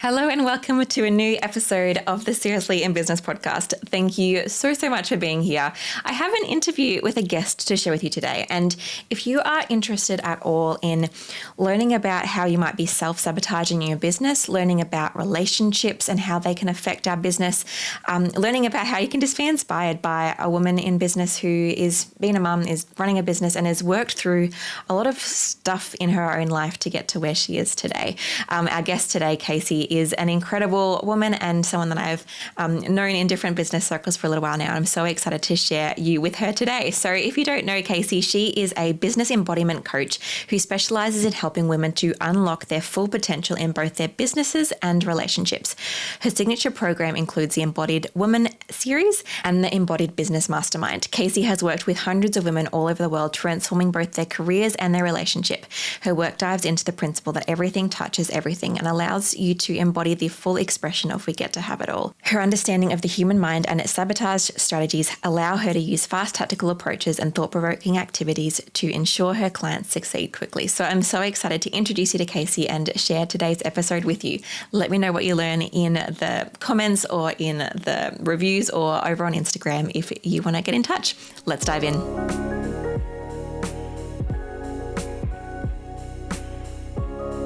Hello and welcome to a new episode of the Seriously in Business podcast. Thank you so much for being here. I have an interview with a guest to share with you today. And if you are interested at all in learning about how you might be self-sabotaging your business, learning about relationships and how they can affect our business, learning about how you can just be inspired by a woman in business who is being a mum, is running a business and has worked through a lot of stuff in her own life to get to where she is today. Our guest today, Casey, is an incredible woman and someone that I've known in different business circles for a little while now. I'm so excited to share you with her today. So if you don't know Casey, she is a business embodiment coach who specializes in helping women to unlock their full potential in both their businesses and relationships. Her signature program includes the Embodied Woman series and the Embodied Business Mastermind. Casey has worked with hundreds of women all over the world, transforming both their careers and their relationship. Her work dives into the principle that everything touches everything and allows you to embody the full expression of we get to have it all. Her understanding of the human mind and its sabotage strategies allow her to use fast tactical approaches and thought-provoking activities to ensure her clients succeed quickly. So I'm so excited to introduce you to Casey and share today's episode with you. Let me know what you learn in the comments or in the reviews or over on Instagram if you want to get in touch. Let's dive in.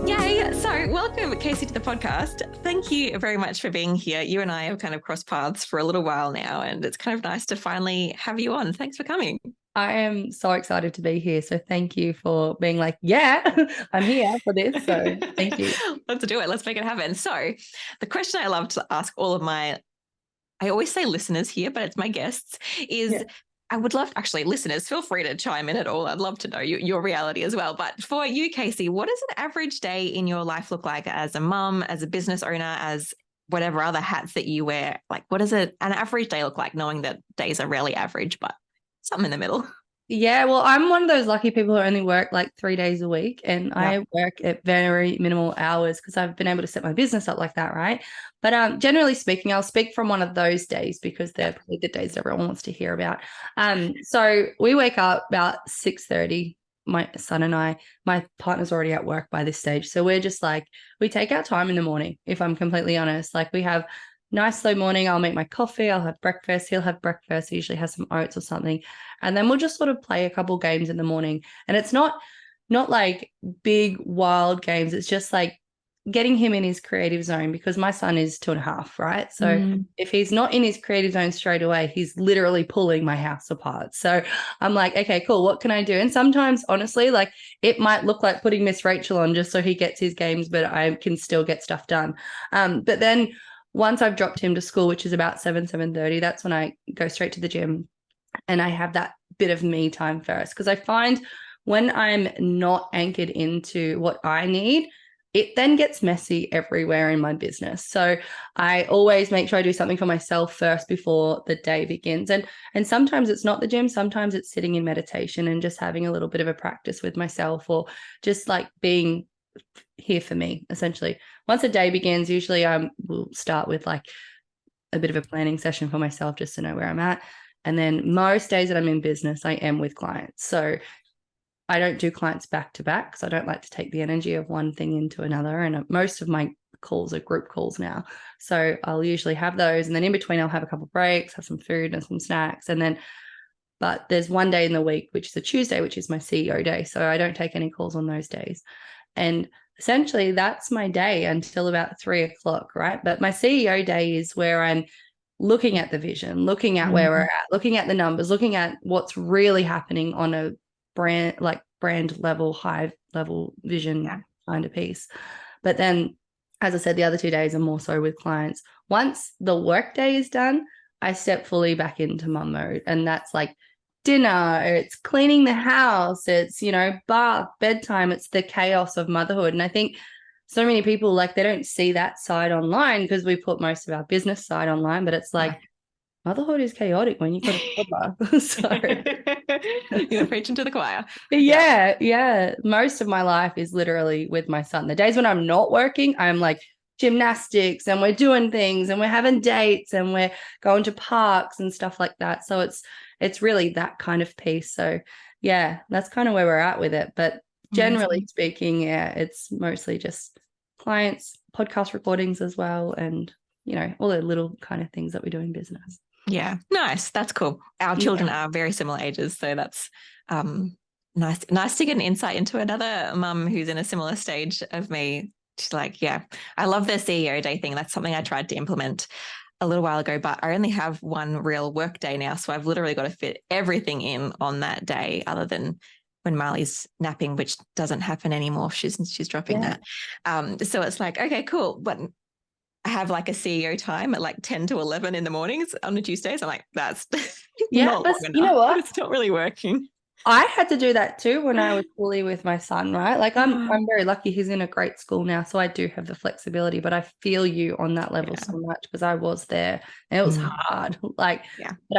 Yay. So welcome, Casey, to the podcast. Thank you very much for being here. You and I have kind of crossed paths for a little while now, and it's kind of nice to finally have you on. Thanks for coming. I am so excited to be here. So thank you for being like, yeah, I'm here for this. So thank you. Let's do it. Let's make it happen. So the question I love to ask all of I always say listeners here, but it's my guests, is I would love, actually, listeners, feel free to chime in at all. I'd love to know your reality as well. But for you, Casey, what does an average day in your life look like as a mum, as a business owner, as whatever other hats that you wear? Like, what does an average day look like, knowing that days are rarely average, but something in the middle? Yeah, well, I'm one of those lucky people who only work like 3 days a week, and I work at very minimal hours because I've been able to set my business up like that, right? But generally speaking, I'll speak from one of those days because they're probably the days that everyone wants to hear about. So we wake up about 6:30. My son and I, my partner's already at work by this stage, so we're just like, we take our time in the morning. If I'm completely honest, like we have nice slow morning. I'll make my coffee. I'll have breakfast. He'll have breakfast. He usually has some oats or something. And then we'll just sort of play a couple games in the morning. And it's not like big, wild games. It's just like getting him in his creative zone because my son is 2.5, right? So if he's not in his creative zone straight away, he's literally pulling my house apart. So I'm like, okay, cool. What can I do? And sometimes, honestly, like it might look like putting Miss Rachel on just so he gets his games, but I can still get stuff done. But then once I've dropped him to school, which is about 7:30, that's when I go straight to the gym and I have that bit of me time first. Because I find when I'm not anchored into what I need, it then gets messy everywhere in my business. So I always make sure I do something for myself first before the day begins. And sometimes it's not the gym, sometimes it's sitting in meditation and just having a little bit of a practice with myself, or just like being here for me, essentially. Once a day begins, usually I will start with like a bit of a planning session for myself just to know where I'm at. And then most days that I'm in business, I am with clients. So I don't do clients back to back because I don't like to take the energy of one thing into another. And most of my calls are group calls now. So I'll usually have those. And then in between, I'll have a couple of breaks, have some food and some snacks. And then, but there's one day in the week, which is a Tuesday, which is my CEO day. So I don't take any calls on those days. And essentially that's my day until about 3:00, right? But my CEO day is where I'm looking at the vision, looking at where we're at, looking at the numbers, looking at what's really happening on a brand level, high level vision kind of piece. But then, as I said, the other 2 days are more so with clients. Once the work day is done, I step fully back into mum mode. And that's like dinner, it's cleaning the house, it's, bath, bedtime, it's the chaos of motherhood. And I think so many people, like, they don't see that side online because we put most of our business side online, but it's like motherhood is chaotic when you've got a toddler. So you're preaching to the choir. Yeah. Most of my life is literally with my son. The days when I'm not working, I'm like gymnastics and we're doing things and we're having dates and we're going to parks and stuff like that. So it's really that kind of piece. So yeah, that's kind of where we're at with it. But generally speaking, yeah, it's mostly just clients, podcast recordings as well, and, you know, all the little kind of things that we do in business. Yeah, nice. That's cool. Our children are very similar ages, so that's nice to get an insight into another mum who's in a similar stage of me. She's like, yeah, I love the CEO day thing. That's something I tried to implement a little while ago, but I only have one real work day now, so I've literally got to fit everything in on that day, other than when Marley's napping, which doesn't happen anymore. She's dropping that. So it's like, okay, cool, but I have like a CEO time at like 10 to 11 in the mornings on a Tuesday. So I'm like, that's not long enough. You know what? It's not really working. I had to do that too when I was fully with my son, right? Like I'm very lucky he's in a great school now, so I do have the flexibility, but I feel you on that level so much because I was there and it was hard. Like, but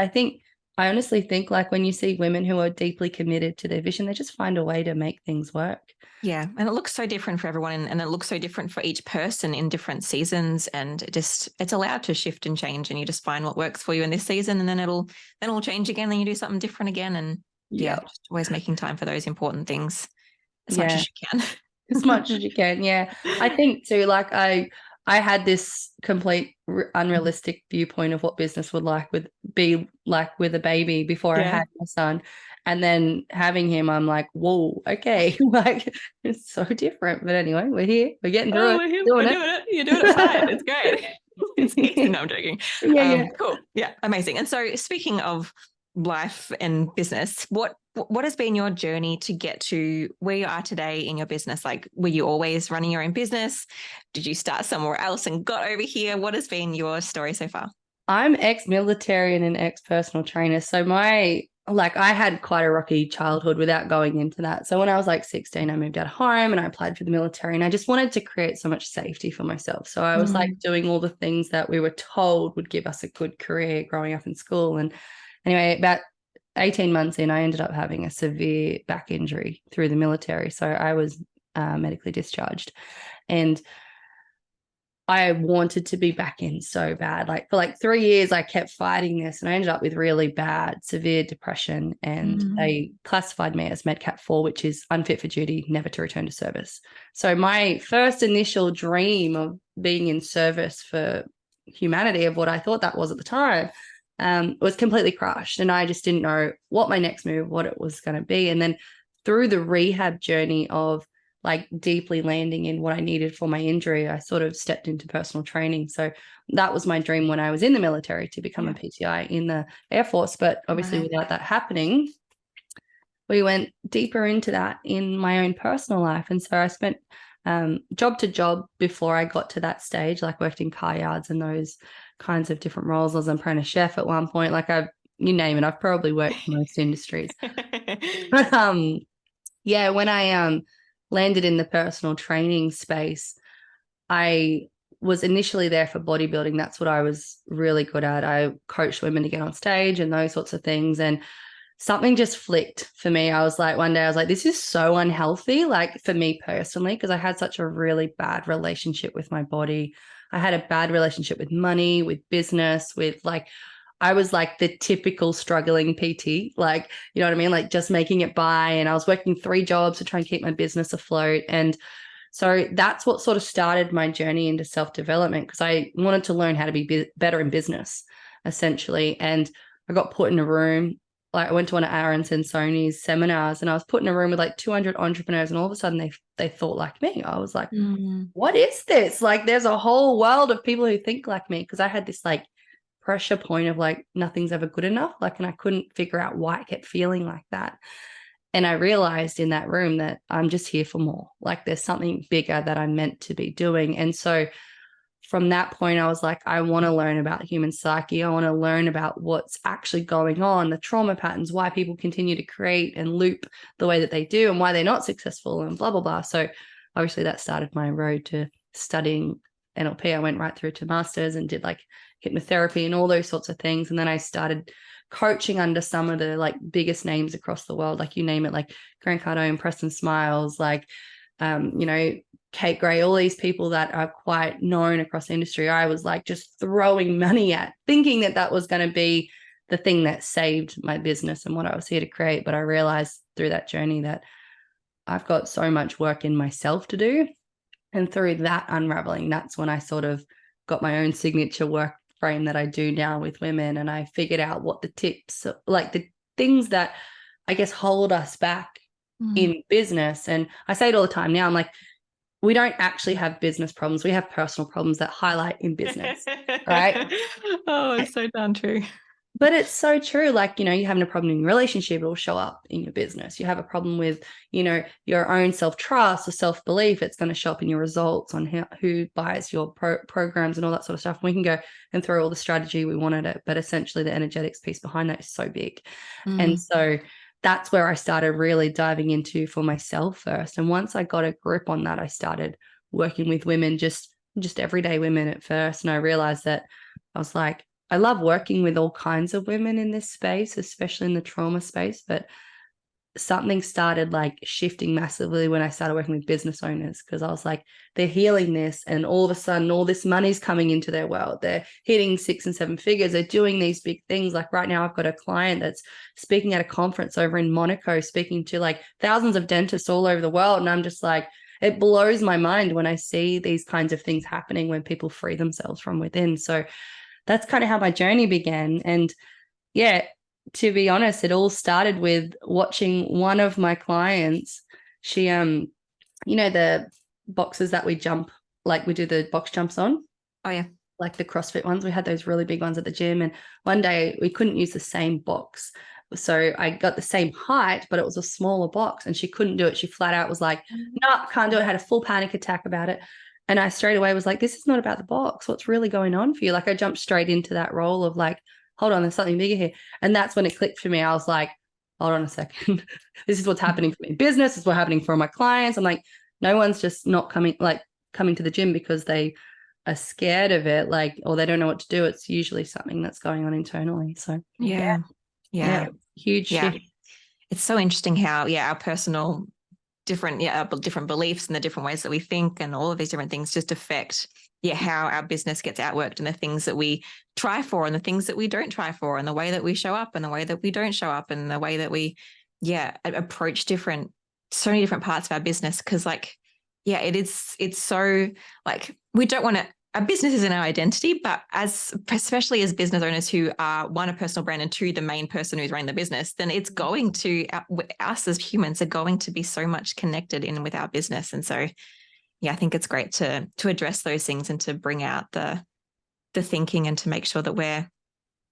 I honestly think like when you see women who are deeply committed to their vision, they just find a way to make things work. Yeah. And it looks so different for everyone, and it looks so different for each person in different seasons, and it's allowed to shift and change, and you just find what works for you in this season, and then it'll change again, then you do something different again. And just always making time for those important things as much as you can. As much as you can. Yeah. I think too, like I had this complete unrealistic viewpoint of what business would be like with a baby before I had my son. And then having him, I'm like, whoa, okay. Like it's so different. But anyway, we're here. We're getting through it. We're doing it. You're doing it fine. It's great. It's easy. No, I'm joking. Cool. Yeah. Amazing. And so speaking of life and business, what has been your journey to get to where you are today in your business? Like, were you always running your own business? Did you start somewhere else and got over here? What has been your story so far? I'm ex-military and an ex-personal trainer. So I had quite a rocky childhood without going into that. So when I was like 16, I moved out of home and I applied for the military, and I just wanted to create so much safety for myself. So I was like doing all the things that we were told would give us a good career growing up in school. And anyway, about 18 months in, I ended up having a severe back injury through the military. So I was medically discharged, and I wanted to be back in so bad. Like for like 3 years, I kept fighting this, and I ended up with really bad, severe depression. And they classified me as MedCat 4, which is unfit for duty, never to return to service. So my first initial dream of being in service for humanity, of what I thought that was at the time, was completely crushed. And I just didn't know what my next move, what it was going to be. And then through the rehab journey of like deeply landing in what I needed for my injury, I sort of stepped into personal training. So that was my dream when I was in the military, to become a PTI in the Air Force. But obviously without that happening, we went deeper into that in my own personal life. And so I spent job to job before I got to that stage, like worked in car yards and those kinds of different roles. I was an apprentice chef at one point. Like you name it, I've probably worked in most industries. But when I landed in the personal training space, I was initially there for bodybuilding. That's what I was really good at. I coached women to get on stage and those sorts of things. And something just flicked for me. I was like, one day I was like, this is so unhealthy, like for me personally, because I had such a really bad relationship with my body. I had a bad relationship with money, with business, with like, I was like the typical struggling PT, like, you know what I mean? Like just making it by, and I was working 3 jobs to try and keep my business afloat. And so that's what sort of started my journey into self-development, because I wanted to learn how to be better in business, essentially. And I got put in a room, like I went to one of Aaron Sensoni's seminars, and I was put in a room with like 200 entrepreneurs, and all of a sudden they thought like me. I was like, what is this? Like there's a whole world of people who think like me, because I had this like pressure point of like nothing's ever good enough, like, and I couldn't figure out why I kept feeling like that. And I realized in that room that I'm just here for more. Like there's something bigger that I'm meant to be doing. And so from that point, I was like, I want to learn about human psyche. I want to learn about what's actually going on, the trauma patterns, why people continue to create and loop the way that they do, and why they're not successful, and blah, blah, blah. So obviously that started my road to studying NLP. I went right through to masters and did like hypnotherapy and all those sorts of things. And then I started coaching under some of the like biggest names across the world, like you name it, like Grant Cardone, Preston Smiles, like, Kate Gray, all these people that are quite known across the industry. I was like just throwing money at, thinking that that was going to be the thing that saved my business and what I was here to create. But I realized through that journey that I've got so much work in myself to do. And through that unraveling, that's when I sort of got my own signature work frame that I do now with women. And I figured out what the tips, like the things that I guess hold us back in business. And I say it all the time now, I'm like, we don't actually have business problems. We have personal problems that highlight in business, right? Oh, it's so darn true. But it's so true. Like, you're having a problem in your relationship, it will show up in your business. You have a problem with, your own self-trust or self-belief, it's going to show up in your results on who buys your programs and all that sort of stuff. We can go and throw all the strategy we want at it, but essentially the energetics piece behind that is so big. And so that's where I started really diving into for myself first. And once I got a grip on that, I started working with women, just everyday women at first. And I realized that I was like, I love working with all kinds of women in this space, especially in the trauma space, but something started like shifting massively when I started working with business owners, because I was like, they're healing this, and all of a sudden all this money's coming into their world. They're hitting 6 and 7 figures. They're doing these big things. Like right now I've got a client that's speaking at a conference over in Monaco, speaking to like thousands of dentists all over the world. And I'm just like, it blows my mind when I see these kinds of things happening when people free themselves from within. So that's kind of how my journey began. And yeah, to be honest, it all started with watching one of my clients. She, the boxes that we jump, like we do the box jumps on. Oh, yeah. Like the CrossFit ones. We had those really big ones at the gym. And one day we couldn't use the same box. So I got the same height, but it was a smaller box, and she couldn't do it. She flat out was like, no, can't do it. I had a full panic attack about it. And I straight away was like, this is not about the box. What's really going on for you? Like I jumped straight into that role of like, hold on, there's something bigger here. And that's when it clicked for me. I was like, hold on a second. This is what's happening for me in business. This is what's happening for my clients. I'm like, no one's just not coming to the gym because they are scared of it, like, or they don't know what to do. It's usually something that's going on internally. So yeah. Huge shift. It's so interesting how, our personal different beliefs and the different ways that we think and all of these different things just affect how our business gets outworked, and the things that we try for and the things that we don't try for, and the way that we show up and the way that we don't show up, and the way that we approach so many different parts of our business. Because it's so like, we don't want to, our business isn't our identity, but especially as business owners who are, one, a personal brand, and two, the main person who's running the business, then it's going to, us as humans are going to be so much connected in with our business. And so, I think it's great to address those things and to bring out the thinking, and to make sure that we're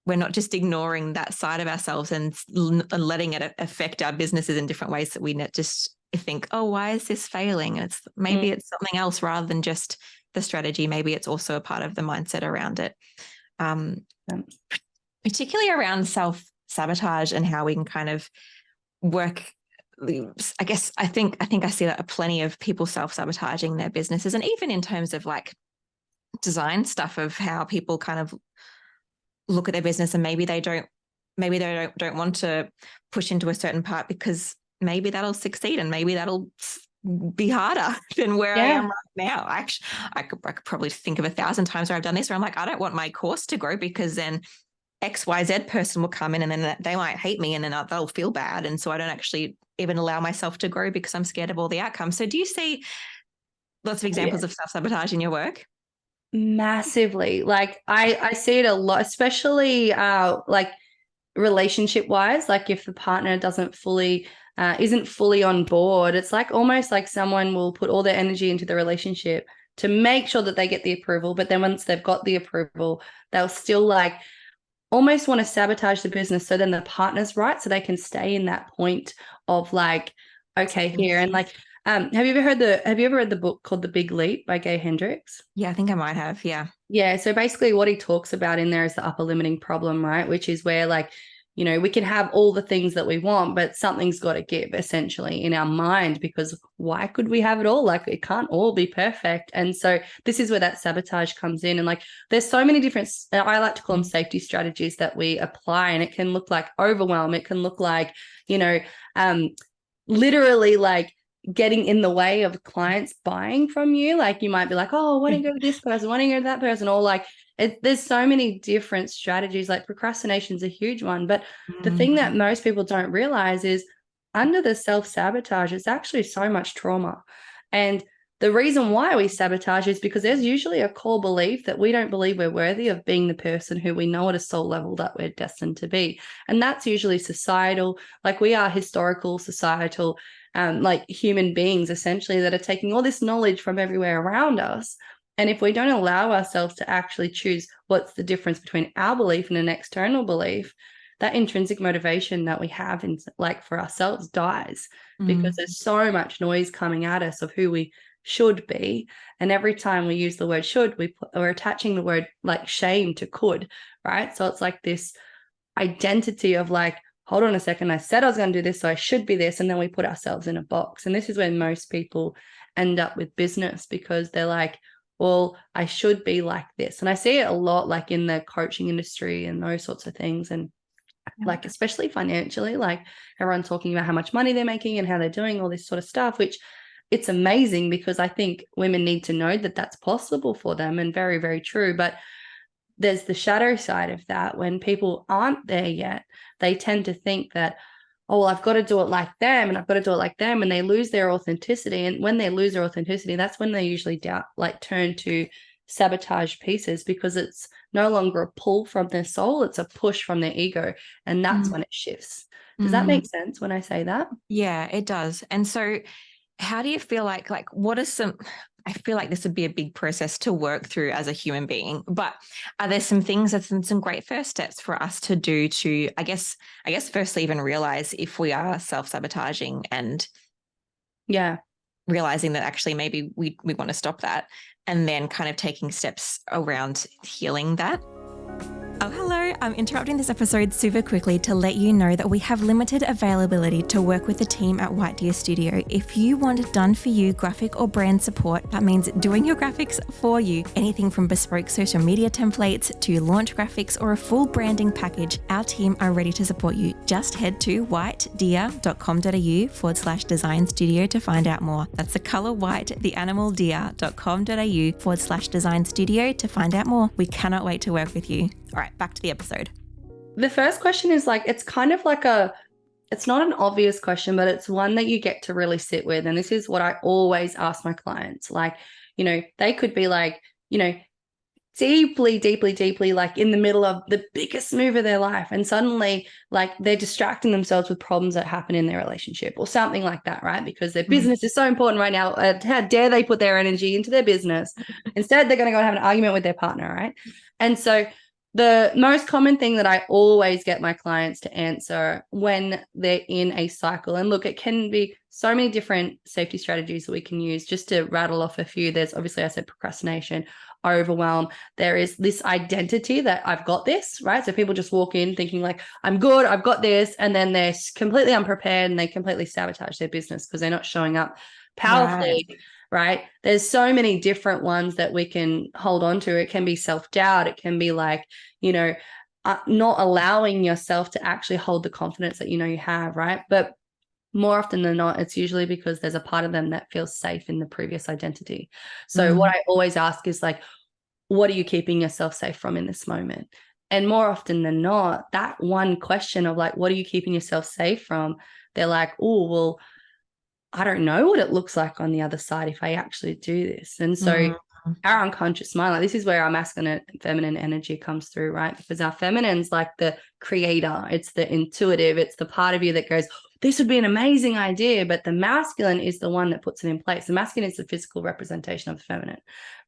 not just ignoring that side of ourselves and letting it affect our businesses in different ways that we just think, oh, why is this failing? And maybe it's something else rather than just the strategy. Maybe it's also a part of the mindset around it, particularly around self-sabotage and how we can kind of work. I guess I think I see that plenty of people self-sabotaging their businesses, and even in terms of like design stuff, of how people kind of look at their business and maybe they don't want to push into a certain part because maybe that'll succeed and maybe that'll be harder than where I am right now. Actually, I could probably think of 1,000 times where I've done this, where I'm like, I don't want my course to grow because then XYZ person will come in and then they might hate me and then they'll feel bad. And so I don't actually even allow myself to grow because I'm scared of all the outcomes. So do you see lots of examples of self-sabotage in your work? Massively. Like I see it a lot, especially like relationship wise. Like if the partner isn't fully on board, it's like almost like someone will put all their energy into the relationship to make sure that they get the approval. But then once they've got the approval, they'll still like almost want to sabotage the business. So then the partner's right. So they can stay in that point of like, okay, here. And like, have you ever read the book called The Big Leap by Gay Hendricks? Yeah, I think I might have. Yeah. Yeah. So basically what he talks about in there is the upper limiting problem, right? Which is where like, we can have all the things that we want, but something's got to give essentially in our mind, because why could we have it all? Like it can't all be perfect. And so this is where that sabotage comes in. And like, there's so many different, I like to call them safety strategies that we apply, and it can look like overwhelm. It can look like, literally like getting in the way of clients buying from you. Like you might be like, oh, why don't you go to this person? Why don't you go to that person? Or like, there's so many different strategies. Like procrastination is a huge one. But the thing that most people don't realize is under the self-sabotage, it's actually so much trauma. And the reason why we sabotage is because there's usually a core belief that we don't believe we're worthy of being the person who we know at a soul level that we're destined to be. And that's usually societal, like we are historical, societal, like human beings essentially that are taking all this knowledge from everywhere around us. And if we don't allow ourselves to actually choose what's the difference between our belief and an external belief, that intrinsic motivation that we have in like for ourselves dies because there's so much noise coming at us of who we should be. And every time we use the word should, we're attaching the word like shame to could, right? So it's like this identity of like, hold on a second, I said I was going to do this, so I should be this. And then we put ourselves in a box. And this is where most people end up with business because they're like, well, I should be like this. And I see it a lot like in the coaching industry and those sorts of things. And like, especially financially, like everyone's talking about how much money they're making and how they're doing all this sort of stuff, which it's amazing because I think women need to know that that's possible for them and very, very true. But there's the shadow side of that. When people aren't there yet, they tend to think that, oh, well, I've got to do it like them and I've got to do it like them. And they lose their authenticity. And when they lose their authenticity, that's when they usually turn to sabotage pieces because it's no longer a pull from their soul, it's a push from their ego. And that's when it shifts. Does that make sense when I say that? Yeah, it does. And so how do you feel like what are some, I feel like this would be a big process to work through as a human being, but are there some things that some great first steps for us to do to, I guess firstly even realize if we are self-sabotaging and realizing that actually maybe we want to stop that and then kind of taking steps around healing that? Oh, hello. I'm interrupting this episode super quickly to let you know that we have limited availability to work with the team at White Deer Studio. If you want done for you graphic or brand support, that means doing your graphics for you. Anything from bespoke social media templates to launch graphics or a full branding package, our team are ready to support you. Just head to whitedeer.com.au/design studio to find out more. That's the color white, the animal deer.com.au/design studio to find out more. We cannot wait to work with you. All right, back to the episode. The first question is like, it's kind of like it's not an obvious question, but it's one that you get to really sit with. And this is what I always ask my clients. Like, you know, they could be like, you know, deeply, deeply, deeply like in the middle of the biggest move of their life. And suddenly like they're distracting themselves with problems that happen in their relationship or something like that, right? Because their business is so important right now. How dare they put their energy into their business? Instead, they're going to go and have an argument with their partner, right? And so the most common thing that I always get my clients to answer when they're in a cycle, and look, it can be so many different safety strategies that we can use. Just to rattle off a few, there's obviously, I said procrastination, overwhelm. There is this identity that I've got this, right? So people just walk in thinking like, I'm good, I've got this, and then they're completely unprepared and they completely sabotage their business because they're not showing up powerfully. Right? There's so many different ones that we can hold on to. It can be self-doubt. It can be like, you know, not allowing yourself to actually hold the confidence that you know you have, right? But more often than not, it's usually because there's a part of them that feels safe in the previous identity. So what I always ask is like, what are you keeping yourself safe from in this moment? And more often than not, that one question of like, what are you keeping yourself safe from? They're like, oh, well, I don't know what it looks like on the other side if I actually do this. And so our unconscious mind, like this is where our masculine and feminine energy comes through, right? Because our feminine's like the creator, it's the intuitive, it's the part of you that goes, this would be an amazing idea. But the masculine is the one that puts it in place. The masculine is the physical representation of the feminine,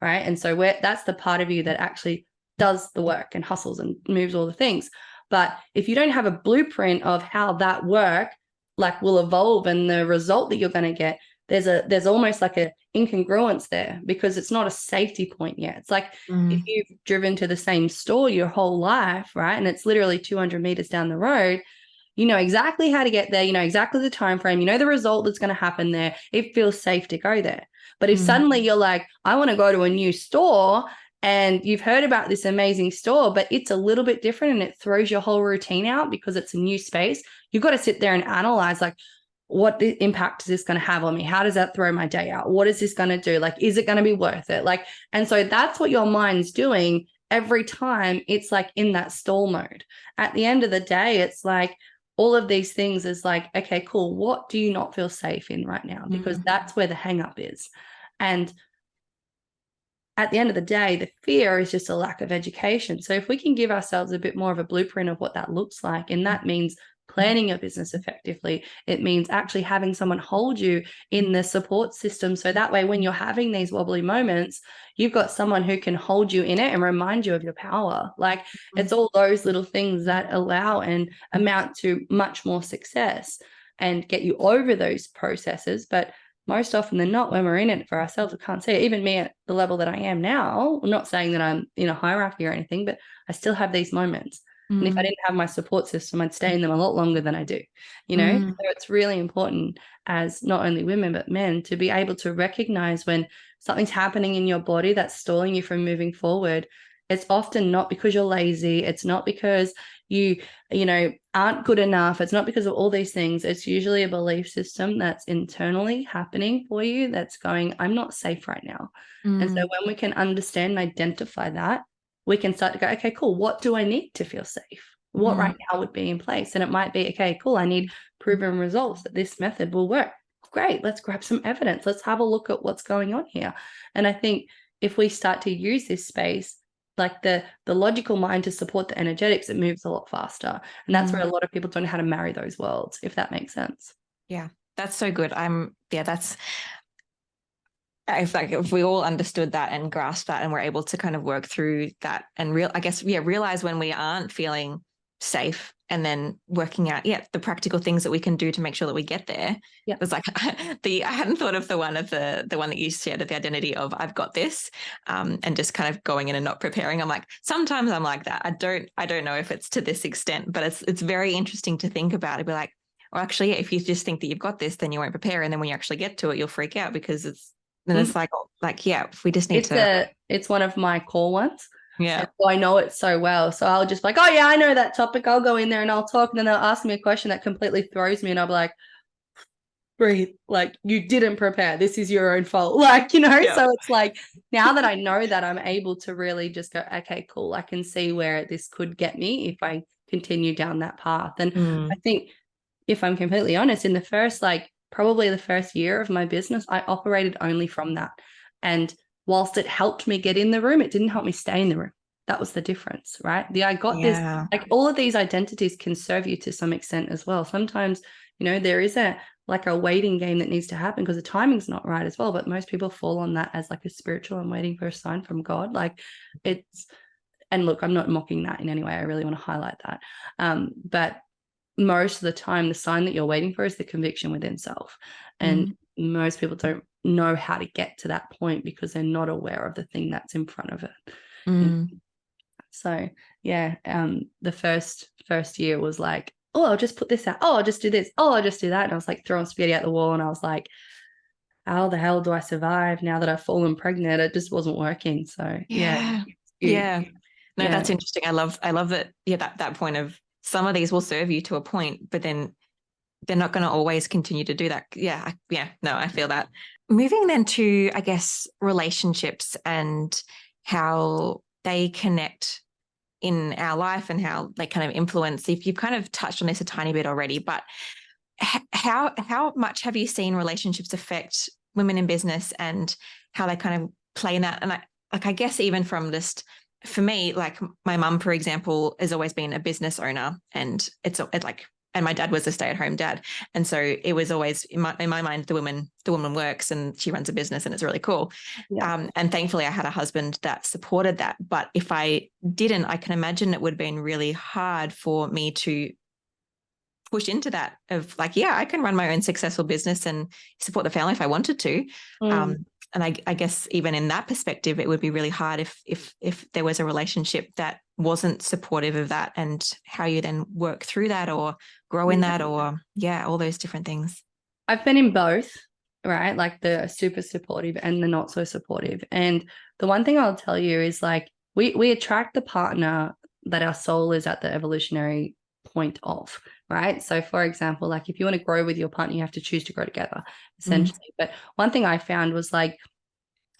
right? And so that's the part of you that actually does the work and hustles and moves all the things. But if you don't have a blueprint of how that work like will evolve and the result that you're going to get, there's almost like a incongruence there because it's not a safety point yet. It's like if you've driven to the same store your whole life, right? And it's literally 200 meters down the road, you know exactly how to get there, you know exactly the time frame, you know the result that's going to happen there. It feels safe to go there. But if suddenly you're like, I want to go to a new store, and you've heard about this amazing store, but it's a little bit different and it throws your whole routine out because it's a new space, you've got to sit there and analyze like, what the impact is this going to have on me? How does that throw my day out? What is this going to do? Like, is it going to be worth it? Like, and so that's what your mind's doing every time it's like in that stall mode. At the end of the day, it's like all of these things is like, okay, cool. What do you not feel safe in right now? Because that's where the hang up is. And at the end of the day, the fear is just a lack of education. So if we can give ourselves a bit more of a blueprint of what that looks like, and that means planning your business effectively, it means actually having someone hold you in the support system. So that way, when you're having these wobbly moments, you've got someone who can hold you in it and remind you of your power. Like it's all those little things that allow and amount to much more success and get you over those processes. But most often than not, when we're in it for ourselves, we can't see it. Even me at the level that I am now, I'm not saying that I'm in a hierarchy or anything, but I still have these moments. And if I didn't have my support system, I'd stay in them a lot longer than I do, So it's really important as not only women, but men to be able to recognize when something's happening in your body that's stalling you from moving forward. It's often not because you're lazy. It's not because you aren't good enough. It's not because of all these things. It's usually a belief system that's internally happening for you that's going, I'm not safe right now. And so when we can understand and identify that, we can start to go, okay, cool. What do I need to feel safe? What right now would be in place? And it might be, okay, cool. I need proven results that this method will work. Great. Let's grab some evidence. Let's have a look at what's going on here. And I think if we start to use this space, like the logical mind to support the energetics, it moves a lot faster. And that's where a lot of people don't know how to marry those worlds, if that makes sense. Yeah, that's so good. If we all understood that and grasped that and we're able to kind of work through that and realize when we aren't feeling safe and then working out, the practical things that we can do to make sure that we get there. Yeah. It was like I hadn't thought of the one that you shared of the identity of I've got this, and just kind of going in and not preparing. I'm like, sometimes I'm like that. I don't know if it's to this extent, but it's very interesting to think about it. Be like, well, actually, if you just think that you've got this, then you won't prepare. And then when you actually get to it, you'll freak out because it's if we just need it's one of my core ones. Yeah. So I know it so well. So I'll just be like, oh yeah, I know that topic. I'll go in there and I'll talk. And then they'll ask me a question that completely throws me. And I'll be like, breathe, like you didn't prepare. This is your own fault. So it's like, now that I know that, I'm able to really just go, okay, cool. I can see where this could get me if I continue down that path. And I think if I'm completely honest, in probably the first year of my business, I operated only from that. And whilst it helped me get in the room, it didn't help me stay in the room. That was the difference, right? This, like all of these identities can serve you to some extent as well. Sometimes, there is a waiting game that needs to happen because the timing's not right as well. But most people fall on that as like a spiritual and waiting for a sign from God. And look, I'm not mocking that in any way. I really want to highlight that. But most of the time, the sign that you're waiting for is the conviction within self. And most people don't know how to get to that point because they're not aware of the thing that's in front of it. So the first year was like, oh, I'll just put this out. Oh, I'll just do this. Oh, I'll just do that. And I was like throwing spaghetti at the wall. And I was like, how the hell do I survive now that I've fallen pregnant? It just wasn't working. So yeah. No, that's interesting. I love that. Yeah, that point of some of these will serve you to a point, but then they're not going to always continue to do that. No, I feel that. Moving then to, I guess, relationships and how they connect in our life and how they kind of influence. If you've kind of touched on this a tiny bit already, but how much have you seen relationships affect women in business and how they kind of play in that? And I guess even from just, for me, like my mum, for example, has always been a business owner, and and my dad was a stay-at-home dad. And so it was always in my mind, the woman works and she runs a business and it's really cool. Yeah. And thankfully I had a husband that supported that. But if I didn't, I can imagine it would have been really hard for me to push into that of like, I can run my own successful business and support the family if I wanted to. And I guess even in that perspective, it would be really hard if there was a relationship that wasn't supportive of that, and how you then work through that or grow in that, or all those different things. I've been in both, right? Like the super supportive and the not so supportive. And the one thing I'll tell you is like we attract the partner that our soul is at the evolutionary point of, right? So for example, like if you want to grow with your partner, you have to choose to grow together, essentially. But one thing I found was like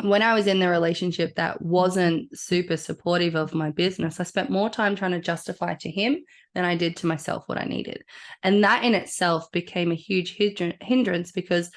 when I was in the relationship that wasn't super supportive of my business, I spent more time trying to justify to him than I did to myself what I needed. And that in itself became a huge hindrance because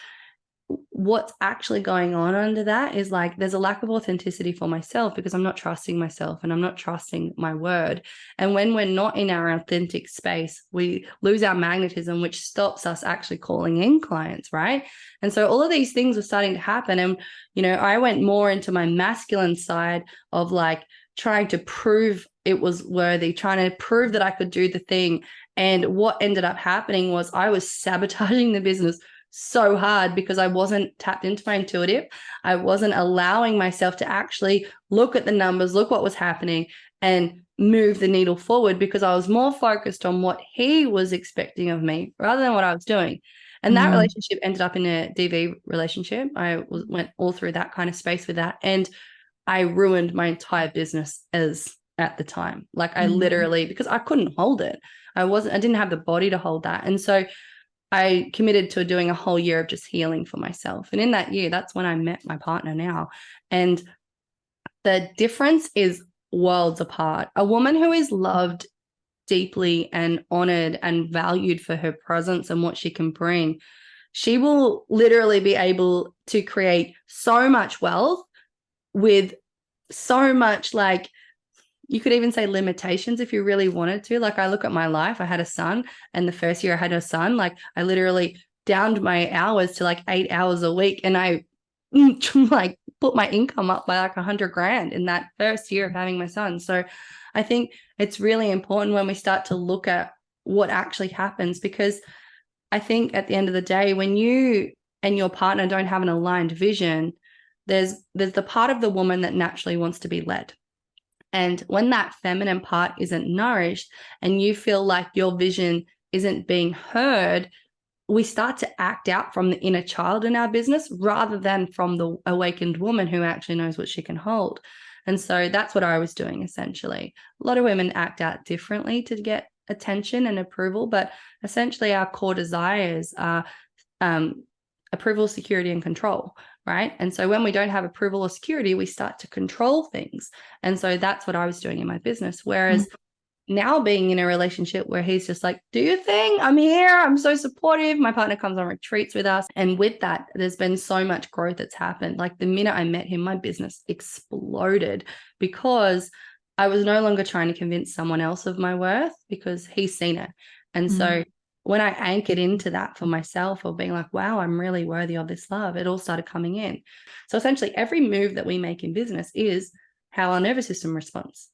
what's actually going on under that is like there's a lack of authenticity for myself because I'm not trusting myself and I'm not trusting my word. And when we're not in our authentic space, we lose our magnetism, which stops us actually calling in clients, right? And so all of these things were starting to happen. And, you know, I went more into my masculine side of like trying to prove it was worthy, trying to prove that I could do the thing. And what ended up happening was I was sabotaging the business so hard because I wasn't tapped into my intuitive. I wasn't allowing myself to actually look at the numbers, look what was happening, and move the needle forward because I was more focused on what he was expecting of me rather than what I was doing. And that relationship ended up in a DV relationship. I went all through that kind of space with that. And I ruined my entire business at the time. Like I literally, because I couldn't hold it. I didn't have the body to hold that. And so I committed to doing a whole year of just healing for myself. And in that year, that's when I met my partner now. And the difference is worlds apart. A woman who is loved deeply and honored and valued for her presence and what she can bring, she will literally be able to create so much wealth with so much, like, you could even say limitations if you really wanted to. Like, I look at my life, I had a son, and the first year I had a son, like I literally downed my hours to like 8 hours a week, and I like put my income up by like 100 grand in that first year of having my son. So I think it's really important when we start to look at what actually happens, because I think at the end of the day, when you and your partner don't have an aligned vision, there's the part of the woman that naturally wants to be led. And when that feminine part isn't nourished and you feel like your vision isn't being heard, we start to act out from the inner child in our business rather than from the awakened woman who actually knows what she can hold. And so that's what I was doing essentially. A lot of women act out differently to get attention and approval, but essentially our core desires are approval, security, and control, right? And so when we don't have approval or security, we start to control things. And so that's what I was doing in my business. Whereas now being in a relationship where he's just like, do your thing, I'm here, I'm so supportive. My partner comes on retreats with us. And with that, there's been so much growth that's happened. Like the minute I met him, my business exploded because I was no longer trying to convince someone else of my worth because he's seen it. And so when I anchored into that for myself of being like, wow, I'm really worthy of this love, it all started coming in. So essentially every move that we make in business is how our nervous system responds,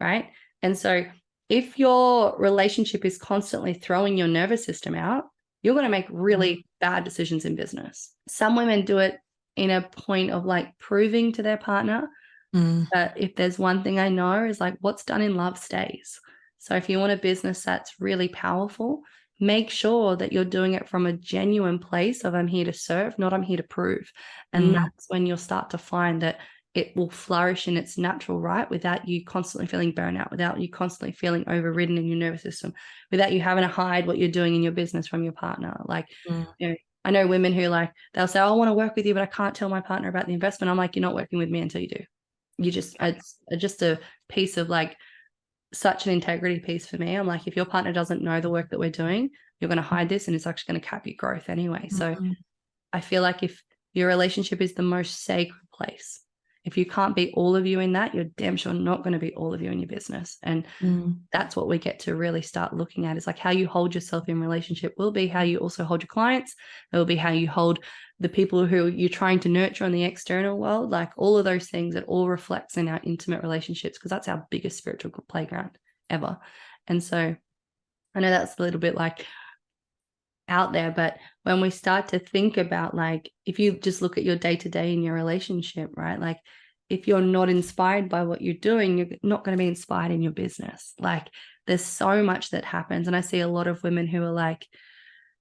right? And so if your relationship is constantly throwing your nervous system out, you're going to make really bad decisions in business. Some women do it in a point of like proving to their partner. But if there's one thing I know is like what's done in love stays. So if you want a business that's really powerful, make sure that you're doing it from a genuine place of I'm here to serve, not I'm here to prove. And that's when you'll start to find that it will flourish in its natural right without you constantly feeling burnout, without you constantly feeling overridden in your nervous system, without you having to hide what you're doing in your business from your partner. Like, you know, I know women who like, they'll say, oh, I want to work with you, but I can't tell my partner about the investment. I'm like, you're not working with me until you do. You just, it's just a piece of like such an integrity piece for me. I'm like, if your partner doesn't know the work that we're doing, you're going to hide this and it's actually going to cap your growth anyway. So I feel like if your relationship is the most sacred place, if you can't be all of you in that, you're damn sure not going to be all of you in your business. And that's what we get to really start looking at is like how you hold yourself in relationship will be how you also hold your clients. It will be how you hold the people who you're trying to nurture in the external world. Like all of those things, it all reflects in our intimate relationships because that's our biggest spiritual playground ever. And so I know that's a little bit like out there, but when we start to think about like if you just look at your day-to-day in your relationship, right, like if you're not inspired by what you're doing, you're not going to be inspired in your business. Like there's so much that happens, and I see a lot of women who are like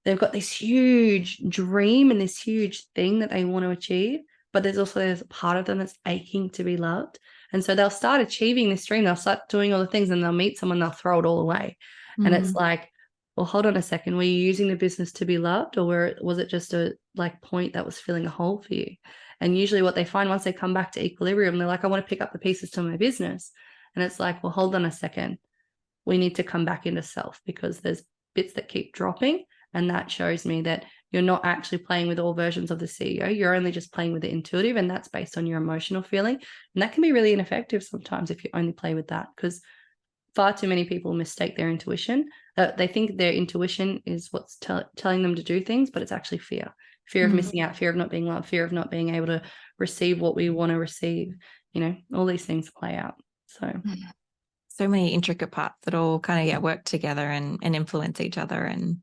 they've got this huge dream and this huge thing that they want to achieve, but there's a part of them that's aching to be loved. And so they'll start achieving this dream, they'll start doing all the things, and they'll meet someone, they'll throw it all away. And it's like, well, hold on a second. Were you using the business to be loved, or was it just a like point that was filling a hole for you? And usually what they find once they come back to equilibrium, they're like, I want to pick up the pieces to my business. And it's like, well, hold on a second. We need to come back into self because there's bits that keep dropping. And that shows me that you're not actually playing with all versions of the CEO. You're only just playing with the intuitive, and that's based on your emotional feeling. And that can be really ineffective sometimes if you only play with that, because far too many people mistake their intuition. They think their intuition is what's telling them to do things, but it's actually fear. Fear of missing out, fear of not being loved, fear of not being able to receive what we want to receive. All these things play out. So many intricate parts that all kind of work together and influence each other. And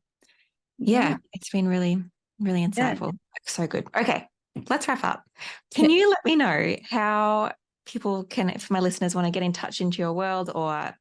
it's been really, really insightful. So good. Okay, let's wrap up. Can you let me know how people can, if my listeners want to get in touch into your world or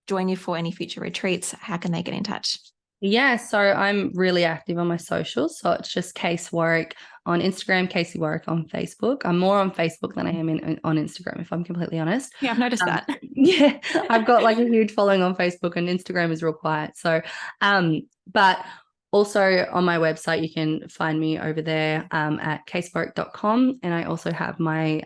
join you for any future retreats, how can they get in touch? Yeah, so I'm really active on my socials. So it's just Casey Warwick on Instagram, Casey Warwick on Facebook. I'm more on Facebook than I am on Instagram, if I'm completely honest. Yeah, I've noticed that. Yeah, I've got like a huge following on Facebook, and Instagram is real quiet. So, but also on my website, you can find me over there at casewarwick.com. And I also have my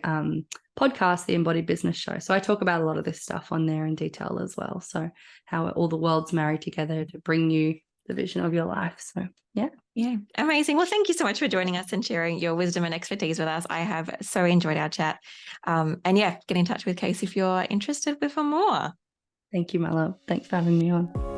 podcast, The Embodied Business Show. So I talk about a lot of this stuff on there in detail as well. So how all the worlds marry together to bring you the vision of your life. So yeah, amazing. Well, thank you so much for joining us and sharing your wisdom and expertise with us. I have so enjoyed our chat. And get in touch with Casey if you're interested with more. Thank you, my love. Thanks for having me on.